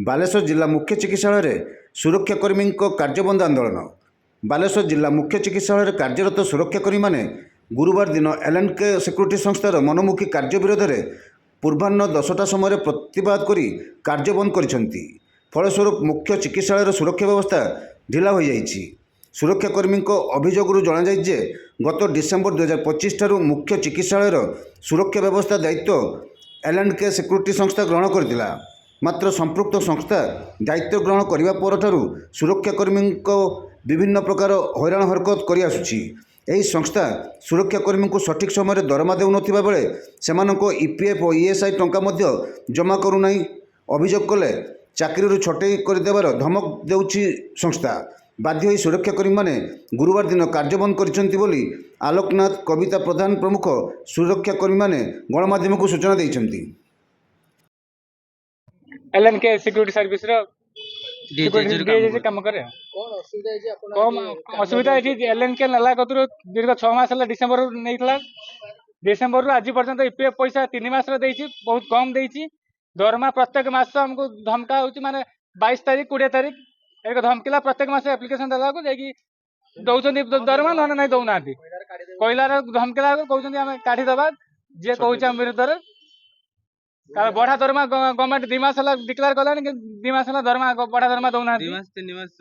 ବାଲେଶ୍ୱର ଜିଲ୍ଲା ମୁଖ୍ୟ ଚିକିତ୍ସାଳୟରେ ସୁରକ୍ଷାକର୍ମୀଙ୍କ କାର୍ଯ୍ୟବନ୍ଦ ଆନ୍ଦୋଳନ। ବାଲେଶ୍ୱର ଜିଲ୍ଲା ମୁଖ୍ୟ ଚିକିତ୍ସାଳୟରେ କାର୍ଯ୍ୟରତ ସୁରକ୍ଷାକର୍ମୀମାନେ ଗୁରୁବାର ଦିନ ଏଲ୍&କେ ସିକ୍ୟୁରିଟି ସଂସ୍ଥାର ମନୋମୁଖୀ କାର୍ଯ୍ୟ ବିରୋଧରେ ପୂର୍ବାହ୍ନ 10ଟା ସମୟରେ ପ୍ରତିବାଦ କରି କାର୍ଯ୍ୟ ବନ୍ଦ କରିଛନ୍ତି। ଫଳସ୍ୱରୂପ ମୁଖ୍ୟ ଚିକିତ୍ସାଳୟର ସୁରକ୍ଷା ବ୍ୟବସ୍ଥା ଢିଲା ହୋଇଯାଇଛି। ସୁରକ୍ଷାକର୍ମୀଙ୍କ ଅଭିଯୋଗରୁ ଜଣାଯାଇଛି ଯେ ଗତ ଡିସେମ୍ବର 2025 ଠାରୁ ମୁଖ୍ୟ ଚିକିତ୍ସାଳୟର ସୁରକ୍ଷା ବ୍ୟବସ୍ଥା ଦାୟିତ୍ୱ ଏଲ୍&କେ ସିକ୍ୟୁରିଟି ସଂସ୍ଥା ଗ୍ରହଣ କରିଥିଲା। ମାତ୍ର ସମ୍ପୃକ୍ତ ସଂସ୍ଥା ଦାୟିତ୍ୱ ଗ୍ରହଣ କରିବା ପରଠାରୁ ସୁରକ୍ଷାକର୍ମୀଙ୍କ ବିଭିନ୍ନ ପ୍ରକାର ହଇରାଣ ହରକତ କରିଆସୁଛି। ଏହି ସଂସ୍ଥା ସୁରକ୍ଷାକର୍ମୀଙ୍କୁ ସଠିକ୍ ସମୟରେ ଦରମା ଦେଉନଥିବା ବେଳେ ସେମାନଙ୍କ ଇପିଏଫ୍ ଓ ଇଏସ୍ଆଇ ଟଙ୍କା ମଧ୍ୟ ଜମା କରୁନାହିଁ। ଅଭିଯୋଗ କଲେ ଚାକିରିରୁ ଛଟେଇ କରିଦେବାର ଧମକ ଦେଉଛି ସଂସ୍ଥା। ବାଧ୍ୟ ହୋଇ ସୁରକ୍ଷାକର୍ମୀମାନେ ଗୁରୁବାର ଦିନ କାର୍ଯ୍ୟ ବନ୍ଦ କରିଛନ୍ତି ବୋଲି ଆଲୋକନାଥ, କବିତା ପ୍ରଧାନ ପ୍ରମୁଖ ସୁରକ୍ଷାକର୍ମୀମାନେ ଗଣମାଧ୍ୟମକୁ ସୂଚନା ଦେଇଛନ୍ତି। एल&के सिक्यूरिटी सर्विस काम करे असुविधा ये एल&के नाला कतुर दीर्घ 6 मास डिसेम्बर डिसेम्बर आज पर्यंत ईपीएफ पैसा 3 मास बहुत कम देती। दरमा प्रत्येक मास हमको धमका होची माने 22 तारीख 20 तारीख एक धमकीला प्रत्येक मास एप्लिकेशन देला को जाकी दउछन दरमा न नहीं दउना कहलार धमकीला को कहउछन हम काढी दबा जे कहउछ हम विरुद्ध रे बढ़ा दरमा गवर्नमेंट 2 मास डिक्लेयर कलानी 2 मास दरमा बढ़ा दरमा दउना 2 मास 3 मास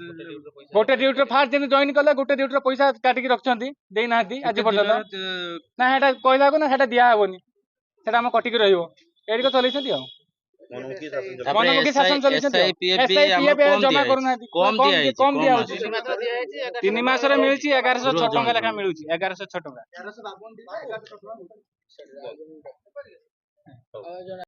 गोटे ड्यूटी फास्ट दिन जॉइन कले गोटे ड्यूटी पैसा काटी की रखछंती देई नाहती आज पर्यंत ना हेटा कहला को ना हेटा दिया होबनी सेटा हम कटी की रहिबो एडी को चलैछंती आ मनमुखी शासन चलैछंती एसआईपीएफ जमा करूनाहती कम दिया होची 3 मास रे मिलची 1106 टका लेखा मिलुची 1106 टका।